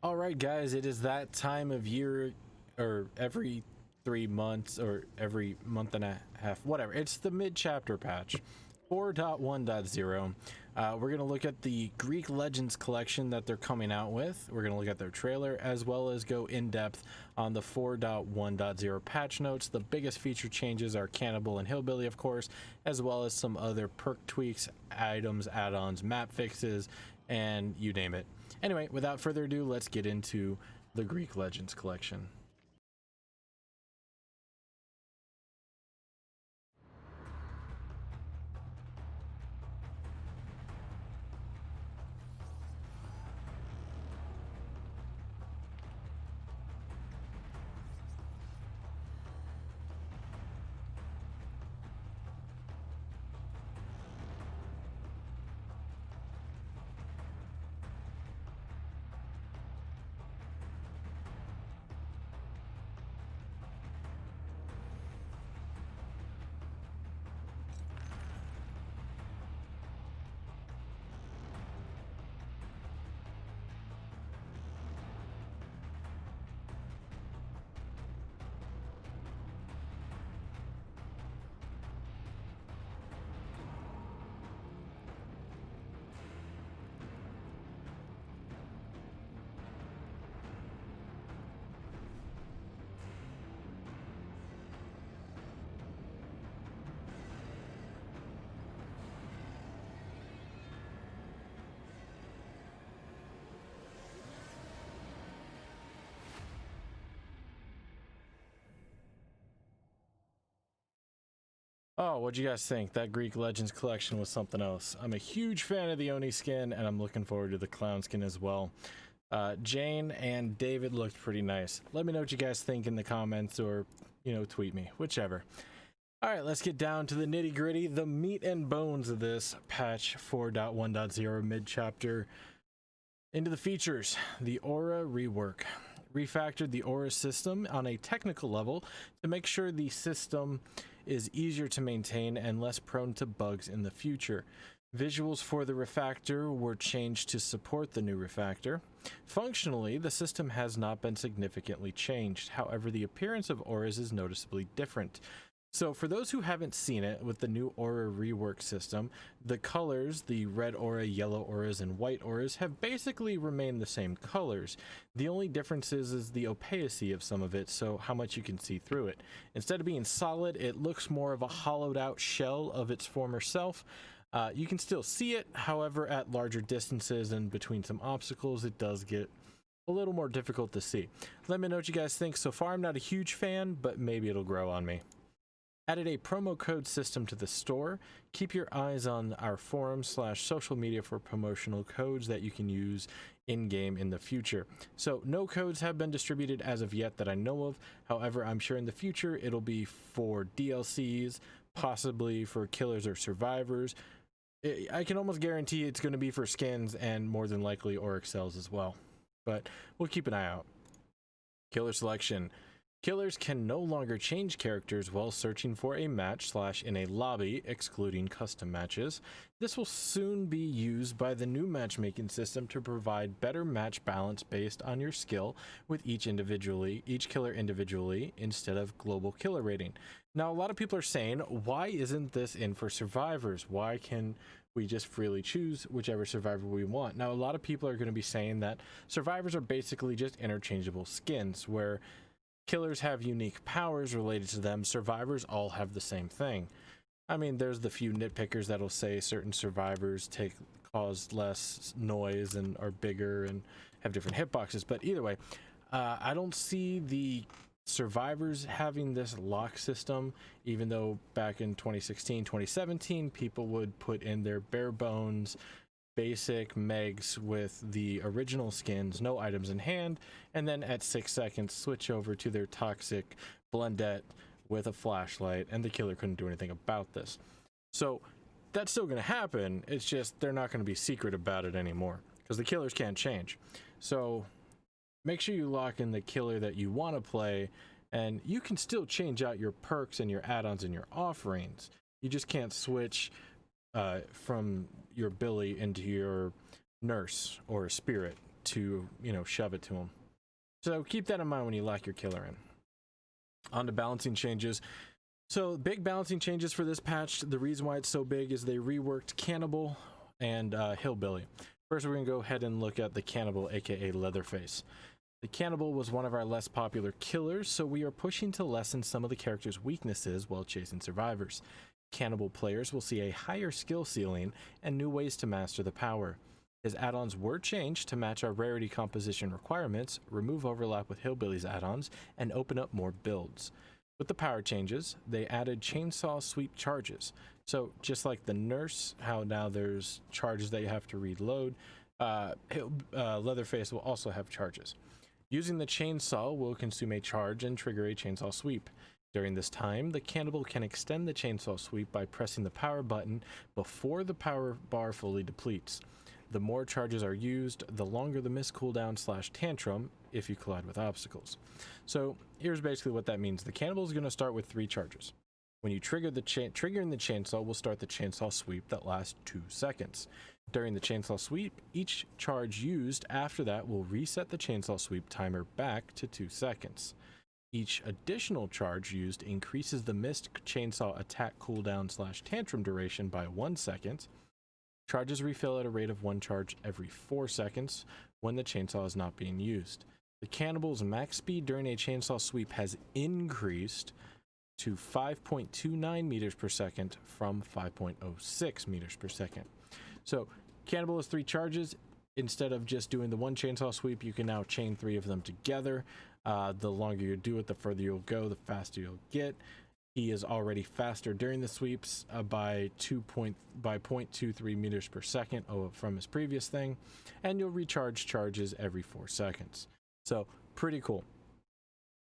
All right, guys, it is that time of year, or every 3 months, or every month and a half, whatever. It's the mid-chapter patch, 4.1.0. We're going to look at the Greek Legends collection that they're coming out with. We're going to look at their trailer, as well as go in-depth on the 4.1.0 patch notes. The biggest feature changes are Cannibal and Hillbilly, of course, as well as some other perk tweaks, items, add-ons, map fixes, and you name it. Anyway, without further ado, let's get into the Greek Legends collection. Oh, what'd you guys think? That Greek Legends collection was something else. I'm a huge fan of the Oni skin, and I'm looking forward to the clown skin as well. Jane and David looked pretty nice. Let me know what you guys think in the comments, or, tweet me, whichever. All right, let's get down to the nitty gritty, the meat and bones of this patch 4.1.0 mid-chapter. Into the features, the Aura rework. Refactored the Aura system on a technical level to make sure the system is easier to maintain and less prone to bugs in the future. Visuals for the refactor were changed to support the new refactor. Functionally, the system has not been significantly changed. However, the appearance of auras is noticeably different. So for those who haven't seen it, with the new aura rework system, the colors, the red aura, yellow auras, and white auras, have basically remained the same colors. The only difference is the opacity of some of it, so how much you can see through it. Instead of being solid, it looks more of a hollowed out shell of its former self. You can still see it, however, at larger distances and between some obstacles, it does get a little more difficult to see. Let me know what you guys think. So far, I'm not a huge fan, but maybe it'll grow on me. Added a promo code system to the store. Keep your eyes on our forum/social media for promotional codes that you can use in-game in the future. So no codes have been distributed as of yet that I know of. However, I'm sure in the future it'll be for DLCs, possibly for killers or survivors. I can almost guarantee it's going to be for skins and more than likely Auric cells as well. But we'll keep an eye out. Killer selection. Killers can no longer change characters while searching for a match / in a lobby, excluding custom matches. This will soon be used by the new matchmaking system to provide better match balance based on your skill with each killer individually, instead of global killer rating. Now, a lot of people are saying, why isn't this in for survivors? Why can we just freely choose whichever survivor we want? Now, a lot of people are going to be saying that survivors are basically just interchangeable skins, where killers have unique powers related to them. Survivors all have the same thing. I mean, there's the few nitpickers that'll say certain survivors cause less noise and are bigger and have different hitboxes. But either way, I don't see the survivors having this lock system, even though back in 2016, 2017, people would put in their bare bones basic megs with the original skins, no items in hand, and then at 6 seconds switch over to their toxic blendette with a flashlight, and the killer couldn't do anything about this. So that's still going to happen. It's just they're not going to be secret about it anymore, because the killers can't change. So make sure you lock in the killer that you want to play, and you can still change out your perks and your add-ons and your offerings. You just can't switch from your Billy into your nurse or spirit. to, you know, shove it to them. So keep that in mind when you lock your killer in. On to balancing changes. So big balancing changes for this patch. The reason why it's so big is they reworked Cannibal and Hillbilly. First, we're going to go ahead and look at the Cannibal, aka Leatherface. The Cannibal was one of our less popular killers, so we are pushing to lessen some of the character's weaknesses while chasing survivors. Cannibal players will see a higher skill ceiling and new ways to master the power. His add-ons were changed to match our rarity composition requirements, remove overlap with Hillbilly's add-ons, and open up more builds. With the power changes, they added chainsaw sweep charges. So just like the nurse, how now there's charges that you have to reload, Leatherface will also have charges. Using the chainsaw will consume a charge and trigger a chainsaw sweep. During this time, the Cannibal can extend the chainsaw sweep by pressing the power button before the power bar fully depletes. The more charges are used, the longer the miss cooldown / tantrum if you collide with obstacles. So here's basically what that means. The Cannibal is going to start with 3 charges. When you trigger triggering the chainsaw will start the chainsaw sweep that lasts 2 seconds. During the chainsaw sweep, each charge used after that will reset the chainsaw sweep timer back to 2 seconds. Each additional charge used increases the missed chainsaw attack cooldown / tantrum duration by 1 second. Charges refill at a rate of 1 charge every 4 seconds when the chainsaw is not being used. The Cannibal's max speed during a chainsaw sweep has increased to 5.29 meters per second from 5.06 meters per second. So Cannibal has 3 charges. Instead of just doing the 1 chainsaw sweep, you can now chain 3 of them together. The longer you do it, the further you'll go, the faster you'll get. He is already faster during the sweeps by 0.23 meters per second from his previous thing, and you'll recharge charges every 4 seconds. So pretty cool.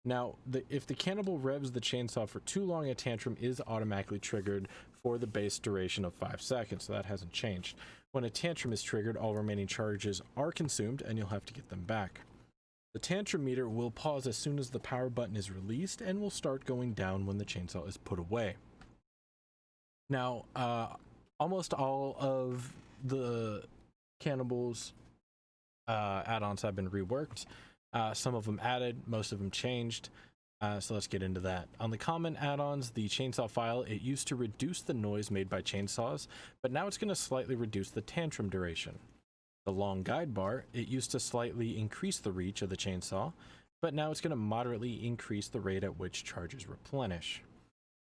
Now, if the Cannibal revs the chainsaw for too long, a tantrum is automatically triggered for the base duration of 5 seconds, so that hasn't changed. When a tantrum is triggered, all remaining charges are consumed, and you'll have to get them back. The tantrum meter will pause as soon as the power button is released and will start going down when the chainsaw is put away. Now, almost all of the Cannibal's add-ons have been reworked. Some of them added, most of them changed. So let's get into that. On the common add-ons, the chainsaw file, it used to reduce the noise made by chainsaws, but now it's going to slightly reduce the tantrum duration. The long guide bar, it used to slightly increase the reach of the chainsaw, but now it's going to moderately increase the rate at which charges replenish.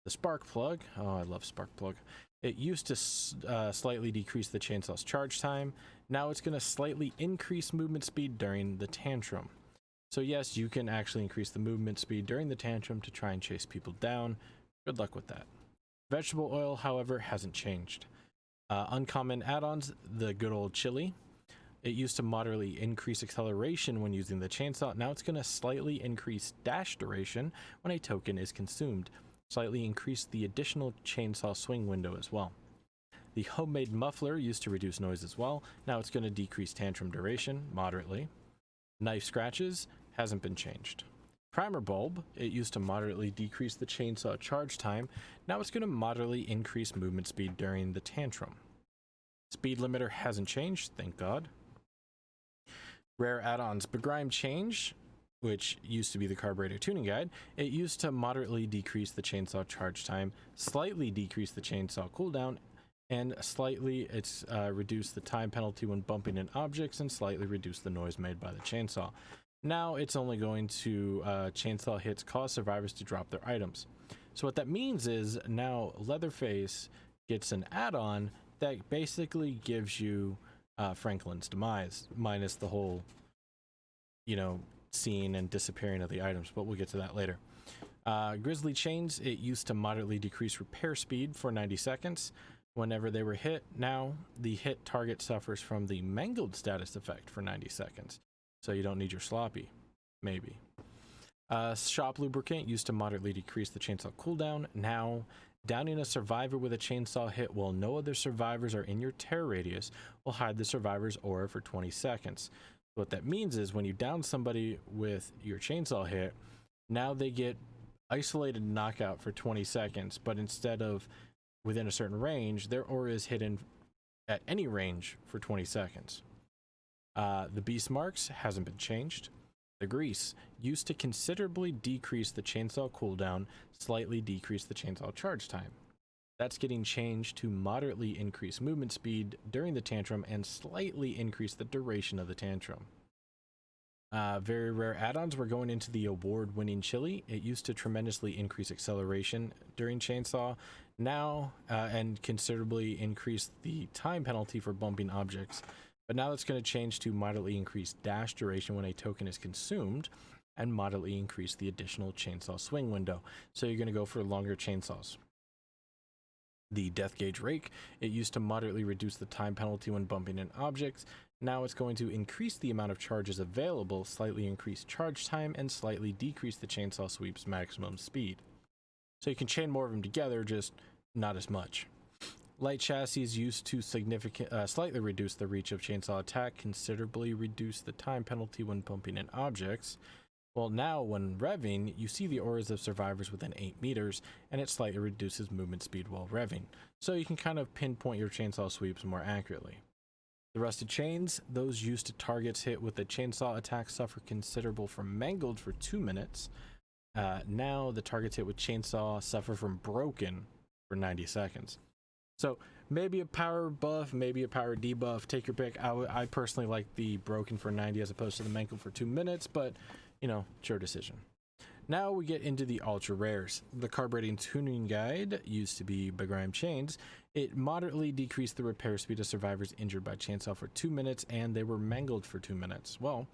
The spark plug, oh, I love spark plug. It used to slightly decrease the chainsaw's charge time. Now it's going to slightly increase movement speed during the tantrum. So yes, you can actually increase the movement speed during the tantrum to try and chase people down. Good luck with that. Vegetable oil, however, hasn't changed. Uncommon add-ons, the good old chili. It used to moderately increase acceleration when using the chainsaw. Now it's going to slightly increase dash duration when a token is consumed. Slightly increase the additional chainsaw swing window as well. The homemade muffler used to reduce noise as well. Now it's going to decrease tantrum duration moderately. Knife scratches hasn't been changed. Primer bulb, it used to moderately decrease the chainsaw charge time. Now it's going to moderately increase movement speed during the tantrum. Speed limiter hasn't changed, thank God. Rare add-ons, Begrime Change, which used to be the carburetor tuning guide, it used to moderately decrease the chainsaw charge time, slightly decrease the chainsaw cooldown, and slightly it's reduced the time penalty when bumping in objects and slightly reduced the noise made by the chainsaw. Now it's only going to chainsaw hits cause survivors to drop their items. So what that means is now Leatherface gets an add-on that basically gives you Franklin's demise, minus the whole, scene and disappearing of the items, but we'll get to that later. Grizzly Chains, it used to moderately decrease repair speed for 90 seconds whenever they were hit. Now the hit target suffers from the mangled status effect for 90 seconds, so you don't need your sloppy, maybe. Shop Lubricant used to moderately decrease the chainsaw cooldown. Now downing a survivor with a chainsaw hit while no other survivors are in your terror radius will hide the survivor's aura for 20 seconds. What that means is when you down somebody with your chainsaw hit, now they get isolated knockout for 20 seconds, but instead of within a certain range, their aura is hidden at any range for 20 seconds. The beast marks hasn't been changed. The grease used to considerably decrease the chainsaw cooldown, slightly decrease the chainsaw charge time. That's getting changed to moderately increase movement speed during the tantrum and slightly increase the duration of the tantrum. Very rare add-ons were going into the award-winning chili. It used to tremendously increase acceleration during chainsaw now and considerably increase the time penalty for bumping objects. But now it's going to change to moderately increase dash duration when a token is consumed and moderately increase the additional chainsaw swing window. So you're going to go for longer chainsaws. The death gauge rake, it used to moderately reduce the time penalty when bumping in objects. Now it's going to increase the amount of charges available, slightly increase charge time, and slightly decrease the chainsaw sweep's maximum speed. So you can chain more of them together, just not as much. Light chassis used to slightly reduce the reach of chainsaw attack, considerably reduce the time penalty when bumping in objects. Well, now when revving, you see the auras of survivors within 8 meters, and it slightly reduces movement speed while revving, so you can kind of pinpoint your chainsaw sweeps more accurately. The rusted chains, those used to targets hit with a chainsaw attack suffer considerable from mangled for 2 minutes. Now the targets hit with chainsaw suffer from broken for 90 seconds. So maybe a power buff, maybe a power debuff, take your pick. I personally like the broken for 90 as opposed to the mangled for 2 minutes, but you know, it's your decision. Now we get into the ultra rares. The carbureting tuning guide used to be begrimed chains. It moderately decreased the repair speed of survivors injured by chainsaw for 2 minutes, and they were mangled for 2 minutes. Well,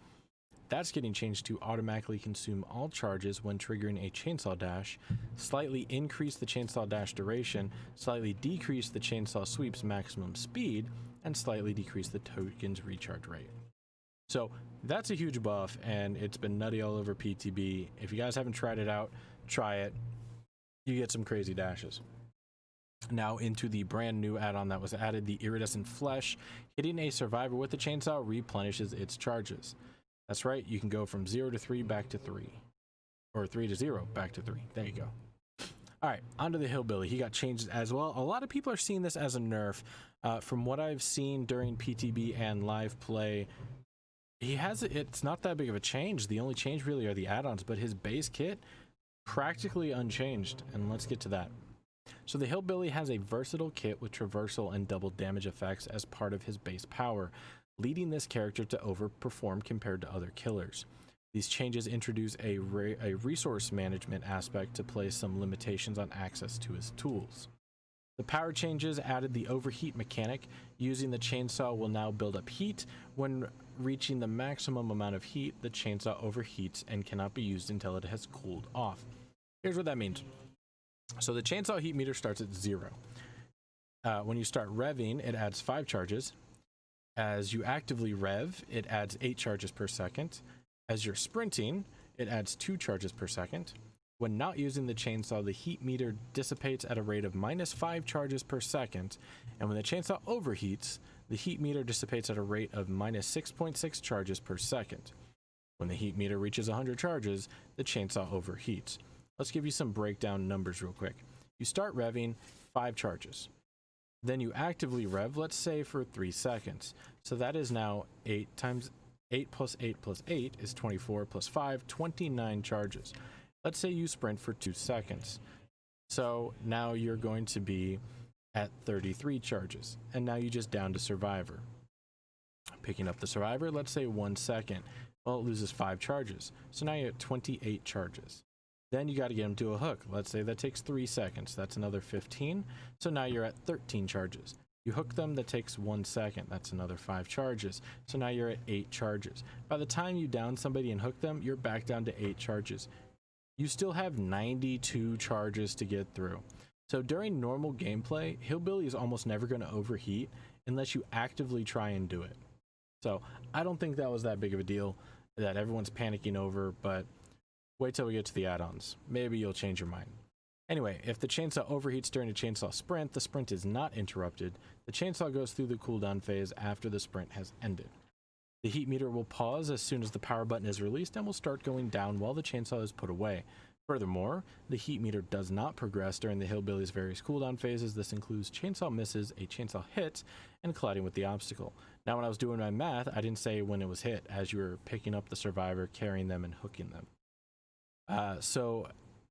that's getting changed to automatically consume all charges when triggering a chainsaw dash, slightly increase the chainsaw dash duration, slightly decrease the chainsaw sweep's maximum speed, and slightly decrease the token's recharge rate. So that's a huge buff, and it's been nutty all over PTB. If you guys haven't tried it out, try it. You get some crazy dashes. Now into the brand new add-on that was added, the iridescent flesh. Hitting a survivor with the chainsaw replenishes its charges. That's right, you can go from 0 to 3 back to 3. Or 3 to 0 back to 3. There you go. Alright, onto the hillbilly. He got changed as well. A lot of people are seeing this as a nerf. From what I've seen during PTB and live play, it's not that big of a change. The only change really are the add-ons, but his base kit practically unchanged, and let's get to that. So the hillbilly has a versatile kit with traversal and double damage effects as part of his base power, leading this character to overperform compared to other killers. These changes introduce a resource management aspect to place some limitations on access to his tools. The power changes added the overheat mechanic. Using the chainsaw will now build up heat. When reaching the maximum amount of heat, the chainsaw overheats and cannot be used until it has cooled off. Here's what that means. So the chainsaw heat meter starts at 0. When you start revving, it adds 5 charges. As you actively rev, it adds 8 charges per second. As you're sprinting, it adds 2 charges per second. When not using the chainsaw, the heat meter dissipates at a rate of -5 charges per second, and when the chainsaw overheats, the heat meter dissipates at a rate of -6.6 charges per second. When the heat meter reaches 100 charges, the chainsaw overheats. Let's give you some breakdown numbers real quick. You start revving, 5 charges. Then you actively rev, let's say for 3 seconds. So that is now 8 plus 8 plus 8 is 24 plus 5, 29 charges. Let's say you sprint for 2 seconds. So now you're going to be at 33 charges. And now you just down to survivor. Picking up the survivor, let's say 1 second. Well, it loses 5 charges. So now you're at 28 charges. Then you got to get him to a hook. Let's say that takes 3 seconds. That's another 15. So now you're at 13 charges. You hook them, that takes 1 second. That's another 5 charges. So now you're at 8 charges. By the time you down somebody and hook them, you're back down to 8 charges. You still have 92 charges to get through. So during normal gameplay, Hillbilly is almost never going to overheat unless you actively try and do it. So I don't think that was that big of a deal that everyone's panicking over, but wait till we get to the add-ons. Maybe you'll change your mind. Anyway, if the chainsaw overheats during a chainsaw sprint, the sprint is not interrupted. The chainsaw goes through the cooldown phase after the sprint has ended. The heat meter will pause as soon as the power button is released and will start going down while the chainsaw is put away. Furthermore, the heat meter does not progress during the hillbilly's various cooldown phases. This includes chainsaw misses, a chainsaw hit, and colliding with the obstacle. Now, when I was doing my math, I didn't say when it was hit, as you were picking up the survivor, carrying them, and hooking them. So,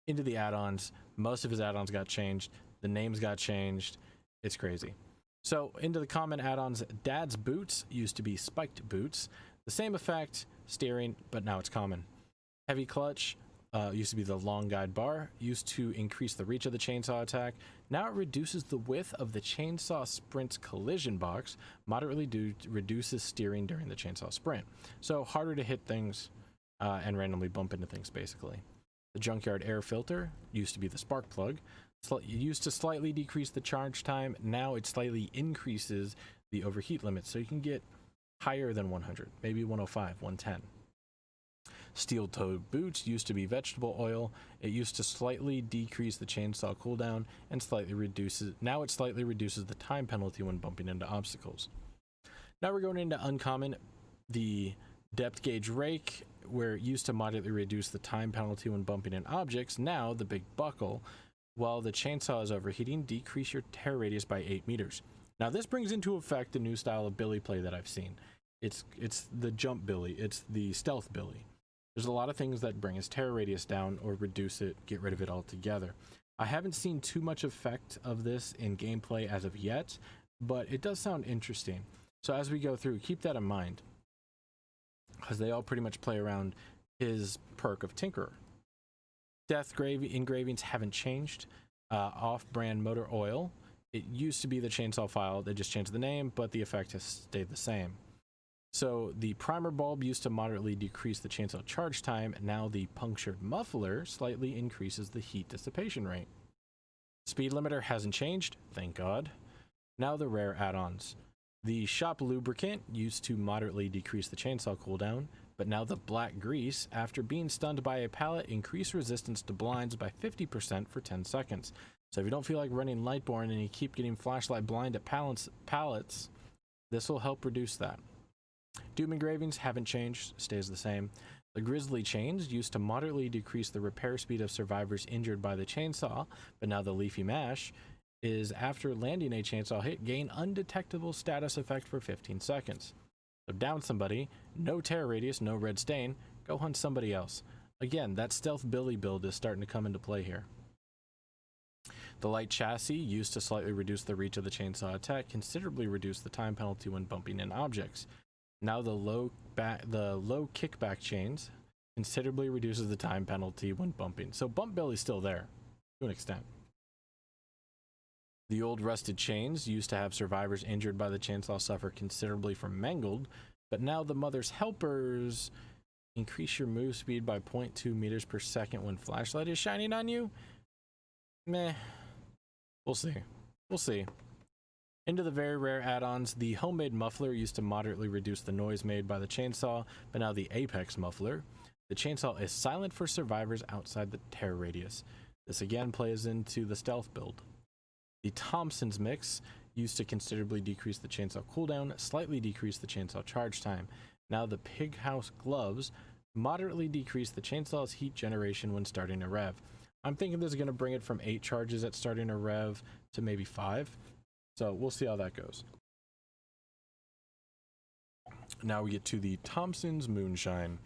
into the add-ons, most of his add-ons got changed. The names got changed. It's crazy. So, into the common add-ons, Dad's Boots used to be Spiked Boots. The same effect, steering, but now it's common. Heavy Clutch used to be the Long Guide Bar, used to increase the reach of the chainsaw attack. Now it reduces the width of the chainsaw sprint's collision box, moderately reduces steering during the chainsaw sprint. So harder to hit things and randomly bump into things, basically. The Junkyard Air Filter used to be the Spark Plug, used to slightly decrease the charge time. Now it slightly increases the overheat limit, so you can get higher than 100, maybe 105, 110. Steel-toed boots used to be vegetable oil. It used to slightly decrease the chainsaw cooldown and slightly reduces the time penalty when bumping into obstacles. Now we're going into uncommon. The depth gauge rake, where it used to moderately reduce the time penalty when bumping into objects. Now the big buckle, while the chainsaw is overheating, decrease your tear radius by 8 meters. Now this brings into effect a new style of billy play that I've seen. It's the jump billy. It's the stealth billy. There's a lot of things that bring his tear radius down or reduce it, get rid of it altogether. I haven't seen too much effect of this in gameplay as of yet, but it does sound interesting. So as we go through, keep that in mind, because they all pretty much play around his perk of Tinkerer. Death engravings haven't changed. Off-brand motor oil. It used to be the chainsaw file. They just changed the name, but the effect has stayed the same. So the primer bulb used to moderately decrease the chainsaw charge time. Now the punctured muffler slightly increases the heat dissipation rate. Speed limiter hasn't changed, thank God. Now the rare add-ons. The shop lubricant used to moderately decrease the chainsaw cooldown, but now the black grease, after being stunned by a pallet, increased resistance to blinds by 50% for 10 seconds. So if you don't feel like running Lightborn and you keep getting flashlight blind at pallets, this will help reduce that. Doom engravings haven't changed, stays the same. The grizzly chains used to moderately decrease the repair speed of survivors injured by the chainsaw, but now the leafy mash is after landing a chainsaw hit, gain undetectable status effect for 15 seconds. So down somebody, no tear radius, no red stain, go hunt somebody else. Again, that stealth billy build is starting to come into play here. The light chassis used to slightly reduce the reach of the chainsaw attack, considerably reduce the time penalty when bumping in objects. Now the low kickback chains considerably reduces the time penalty when bumping. So bump billy's still there to an extent. The old rusted chains used to have survivors injured by the chainsaw suffer considerably from mangled, but now the mother's helpers increase your move speed by 0.2 meters per second when flashlight is shining on you. Meh. We'll see. We'll see. Into the very rare add-ons, the homemade muffler used to moderately reduce the noise made by the chainsaw, but now the apex muffler. The chainsaw is silent for survivors outside the tear radius. This again plays into the stealth build. The Thompson's mix used to considerably decrease the chainsaw cooldown, slightly decrease the chainsaw charge time. Now the pig house gloves moderately decrease the chainsaw's heat generation when starting a rev. I'm thinking this is going to bring it from 8 charges at starting a rev to maybe 5. So we'll see how that goes. Now we get to the Thompson's Moonshine.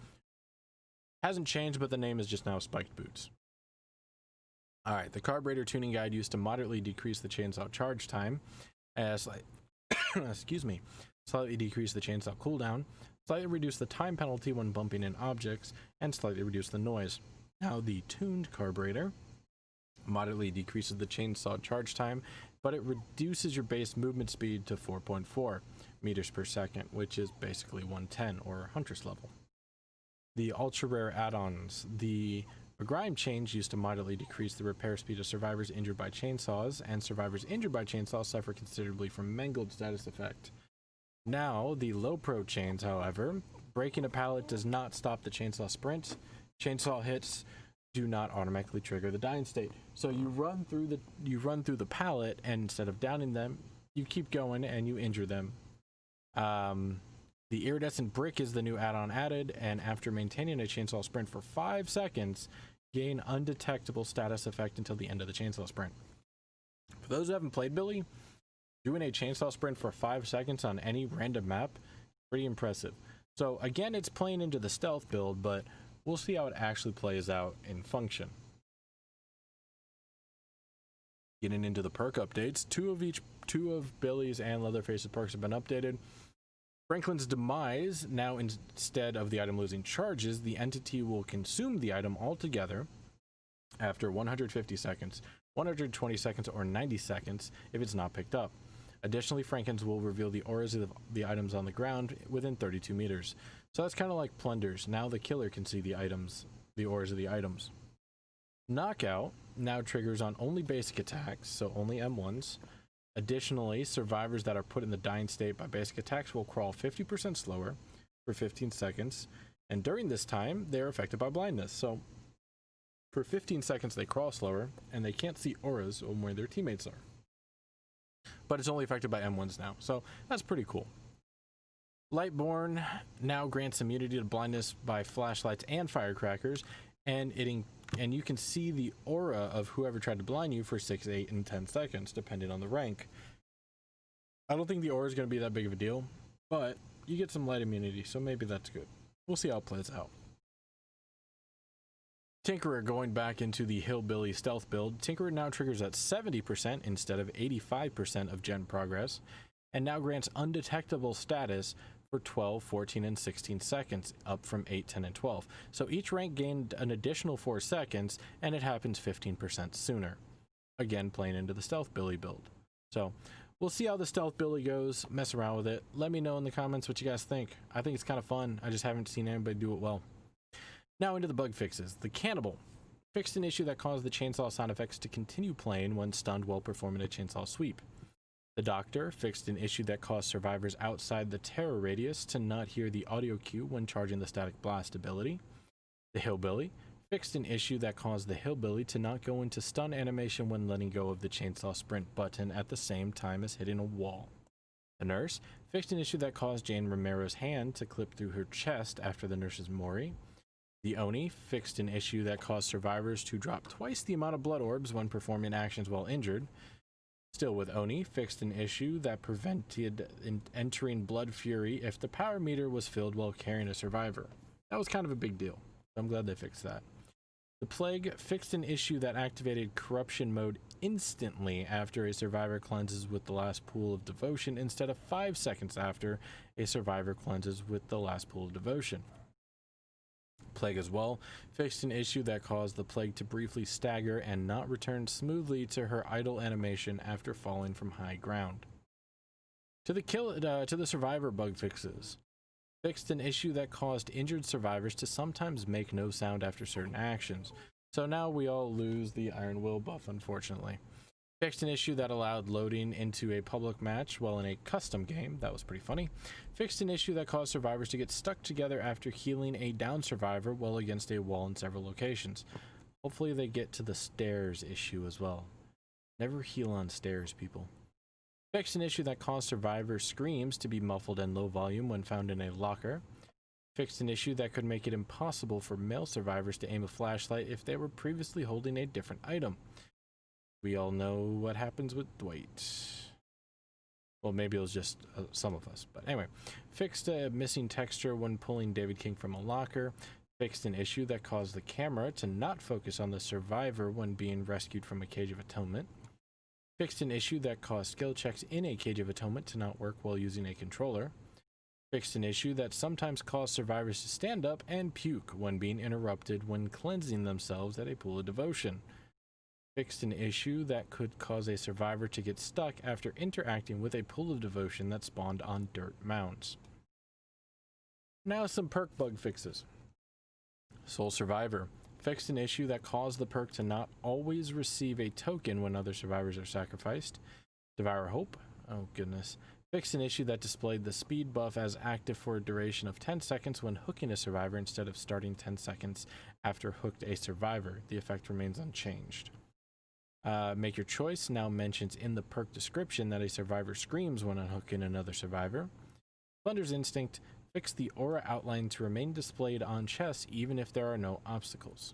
Hasn't changed, but the name is just now Spiked Boots. Alright, the carburetor tuning guide used to moderately decrease the chainsaw charge time, slightly decrease the chainsaw cooldown, slightly reduce the time penalty when bumping in objects, and slightly reduce the noise. Now the tuned carburetor moderately decreases the chainsaw charge time, but it reduces your base movement speed to 4.4 meters per second, which is basically 110 or Huntress level. The ultra rare add-ons. The grime change used to moderately decrease the repair speed of survivors injured by chainsaws, and survivors injured by chainsaws suffer considerably from mangled status effect. Now, the low pro chains, however, breaking a pallet does not stop the chainsaw sprint. Chainsaw hits do not automatically trigger the dying state. So you run through the pallet, and instead of downing them, you keep going and you injure them. The iridescent brick is the new add-on added, and after maintaining a chainsaw sprint for 5 seconds, gain undetectable status effect until the end of the chainsaw sprint. For those who haven't played Billy, doing a chainsaw sprint for 5 seconds on any random map, pretty impressive. So again, it's playing into the stealth build, but we'll see how it actually plays out in function. Getting into the perk updates, two of Billy's and Leatherface's perks have been updated. Franklin's Demise, now instead of the item losing charges, the entity will consume the item altogether after 150 seconds, 120 seconds, or 90 seconds if it's not picked up. Additionally, Franklin's will reveal the auras of the items on the ground within 32 meters. So that's kind of like Plunders. Now the killer can see the auras of the items. Knockout now triggers on only basic attacks, so only M1s. Additionally, survivors that are put in the dying state by basic attacks will crawl 50% slower for 15 seconds, and during this time, they are affected by blindness. So for 15 seconds, they crawl slower, and they can't see auras on where their teammates are. But it's only affected by M1s now, so that's pretty cool. Lightborn now grants immunity to blindness by flashlights and firecrackers, and you can see the aura of whoever tried to blind you for 6, 8, and 10 seconds, depending on the rank. I don't think the aura is going to be that big of a deal, but you get some light immunity, so maybe that's good. We'll see how it plays out. Tinkerer going back into the Hillbilly stealth build. Tinkerer now triggers at 70% instead of 85% of gen progress, and now grants undetectable status for 12, 14, and 16 seconds, up from 8, 10, and 12. So each rank gained an additional 4 seconds, and it happens 15% sooner. Again, playing into the Stealth Billy build. So we'll see how the Stealth Billy goes, mess around with it. Let me know in the comments what you guys think. I think it's kind of fun. I just haven't seen anybody do it well. Now into the bug fixes. The Cannibal fixed an issue that caused the chainsaw sound effects to continue playing when stunned while performing a chainsaw sweep. The Doctor fixed an issue that caused survivors outside the terror radius to not hear the audio cue when charging the Static Blast ability. The Hillbilly fixed an issue that caused the Hillbilly to not go into stun animation when letting go of the chainsaw sprint button at the same time as hitting a wall. The Nurse fixed an issue that caused Jane Romero's hand to clip through her chest after the nurse's Mori. The Oni fixed an issue that caused survivors to drop twice the amount of blood orbs when performing actions while injured. Still with Oni, fixed an issue that prevented entering Blood Fury if the power meter was filled while carrying a survivor. That was kind of a big deal. I'm glad they fixed that. The Plague fixed an issue that activated Corruption mode instantly after a survivor cleanses with the last pool of devotion instead of 5 seconds after a survivor cleanses with the last pool of devotion. Plague as well fixed an issue that caused the Plague to briefly stagger and not return smoothly to her idle animation after falling from high ground. To the survivor bug fixes. Fixed an issue that caused injured survivors to sometimes make no sound after certain actions. So now we all lose the Iron Will buff, unfortunately. Fixed an issue that allowed loading into a public match while in a custom game. That was pretty funny. Fixed an issue that caused survivors to get stuck together after healing a down survivor while against a wall in several locations. Hopefully they get to the stairs issue as well. Never heal on stairs, people. Fixed an issue that caused survivor screams to be muffled and low volume when found in a locker. Fixed an issue that could make it impossible for male survivors to aim a flashlight if they were previously holding a different item. We all know what happens with Dwight. Well, maybe it was just some of us. But anyway, fixed a missing texture when pulling David King from a locker. Fixed an issue that caused the camera to not focus on the survivor when being rescued from a Cage of Atonement. Fixed an issue that caused skill checks in a Cage of Atonement to not work while using a controller. Fixed an issue that sometimes caused survivors to stand up and puke when being interrupted when cleansing themselves at a pool of devotion. Fixed an issue that could cause a survivor to get stuck after interacting with a pool of devotion that spawned on dirt mounds. Now some perk bug fixes. Soul Survivor fixed an issue that caused the perk to not always receive a token when other survivors are sacrificed. Devour Hope, oh goodness, fixed an issue that displayed the speed buff as active for a duration of 10 seconds when hooking a survivor instead of starting 10 seconds after hooked a survivor. The effect remains unchanged. Make Your Choice now mentions in the perk description that a survivor screams when unhooking another survivor. Thunder's Instinct fixed the aura outline to remain displayed on chests even if there are no obstacles.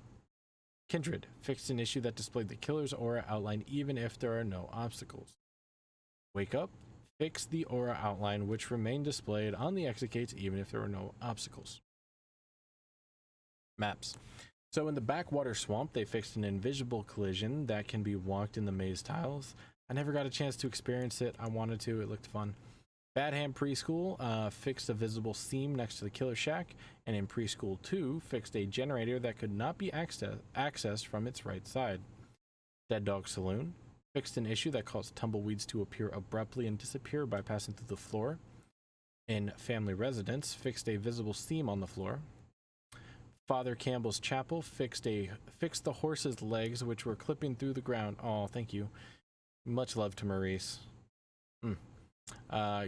Kindred fixed an issue that displayed the killer's aura outline even if there are no obstacles. Wake Up fixed the aura outline which remained displayed on the execates even if there were no obstacles. Maps. So in the backwater swamp, they fixed an invisible collision that can be walked in the maze tiles. I never got a chance to experience it. I wanted to. It looked fun. Bad Ham Preschool fixed a visible seam next to the killer shack, and in Preschool 2 fixed a generator that could not be accessed from its right side. Dead Dog Saloon fixed an issue that caused tumbleweeds to appear abruptly and disappear by passing through the floor. In Family Residence fixed a visible seam on the floor. Father Campbell's Chapel fixed the horse's legs which were clipping through the ground. Oh, thank you. Much love to Maurice.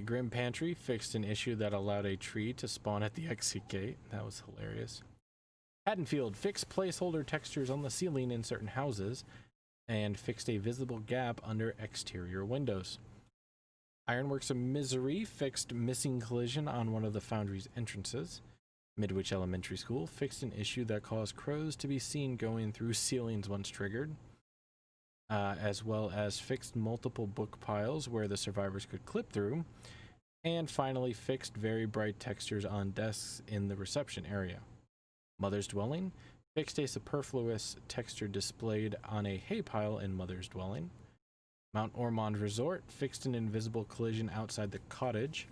Grim Pantry fixed an issue that allowed a tree to spawn at the exit gate. That was hilarious. Haddonfield fixed placeholder textures on the ceiling in certain houses and fixed a visible gap under exterior windows. Ironworks of Misery fixed missing collision on one of the foundry's entrances. Midwich Elementary School fixed an issue that caused crows to be seen going through ceilings once triggered, as well as fixed multiple book piles where the survivors could clip through, and finally fixed very bright textures on desks in the reception area. Mother's Dwelling fixed a superfluous texture displayed on a hay pile in Mother's Dwelling. Mount Ormond Resort fixed an invisible collision outside the cottage.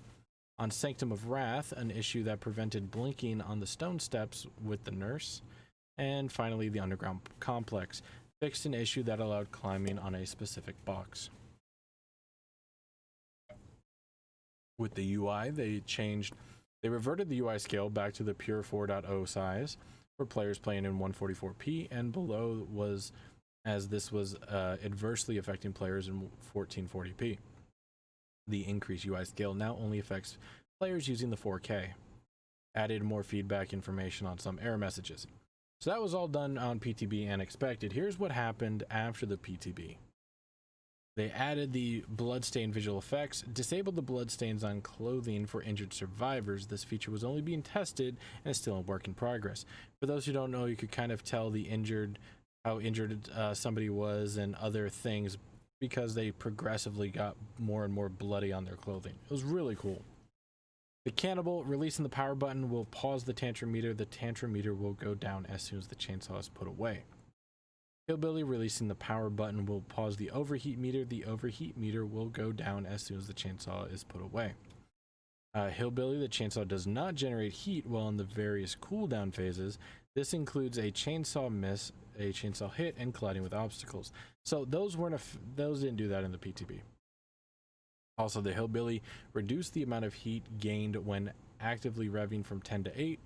On Sanctum of Wrath, an issue that prevented blinking on the stone steps with the nurse. And finally, the Underground Complex fixed an issue that allowed climbing on a specific box. With the UI, they reverted the UI scale back to the pure 4.0 size for players playing in 144p and below, as this was adversely affecting players in 1440p. The increased UI scale now only affects players using the 4K. Added more feedback information on some error messages. So that was all done on PTB and expected. Here's what happened after the PTB. They added the bloodstain visual effects, disabled the bloodstains on clothing for injured survivors. This feature was only being tested and is still a work in progress. For those who don't know, you could kind of tell how injured somebody was and other things because they progressively got more and more bloody on their clothing. It was really cool. The Cannibal releasing the power button will pause the tantrum meter. The tantrum meter will go down as soon as the chainsaw is put away. Hillbilly releasing the power button will pause the overheat meter. The overheat meter will go down as soon as the chainsaw is put away. Hillbilly, the chainsaw does not generate heat while in the various cooldown phases. This includes a chainsaw miss, a chainsaw hit, and colliding with obstacles. So those didn't do that in the PTB. Also, the Hillbilly reduced the amount of heat gained when actively revving from 10 to 8,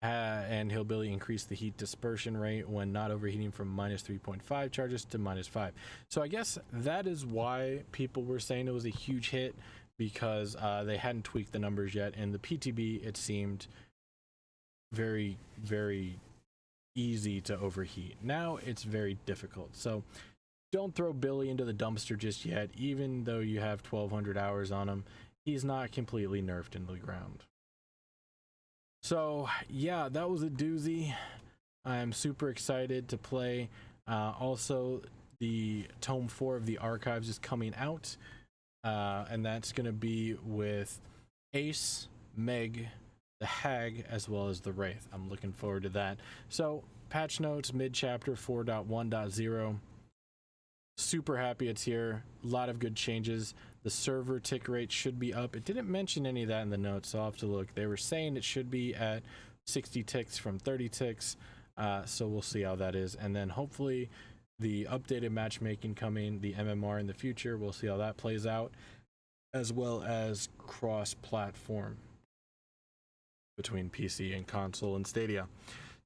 and Hillbilly increased the heat dispersion rate when not overheating from minus 3.5 charges to minus 5. So I guess that is why people were saying it was a huge hit, because they hadn't tweaked the numbers yet. In the PTB, it seemed very, very easy to overheat. Now it's very difficult. So don't throw Billy into the dumpster just yet. Even though you have 1,200 hours on him, he's not completely nerfed into the ground. So yeah, that was a doozy. I'm super excited to play. Also, the Tome 4 of the Archives is coming out, and that's going to be with Ace, Meg, the Hag, as well as the Wraith. I'm looking forward to that. So patch notes, mid-chapter 4.1.0. Super happy it's here. A lot of good changes. The server tick rate should be up. It didn't mention any of that in the notes, so I'll have to look. They were saying it should be at 60 ticks from 30 ticks, so we'll see how that is. And then hopefully the updated matchmaking coming, the MMR in the future, we'll see how that plays out, as well as cross-platform between PC and console and Stadia.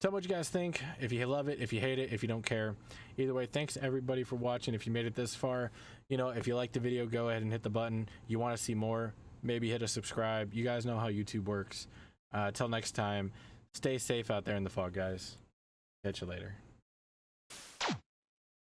Tell me what you guys think. If you love it, if you hate it, if you don't care. Either way, thanks to everybody for watching. If you made it this far, you know, if you liked the video, go ahead and hit the button. You want to see more, maybe hit a subscribe. You guys know how YouTube works. Till next time, stay safe out there in the fog, guys. Catch you later.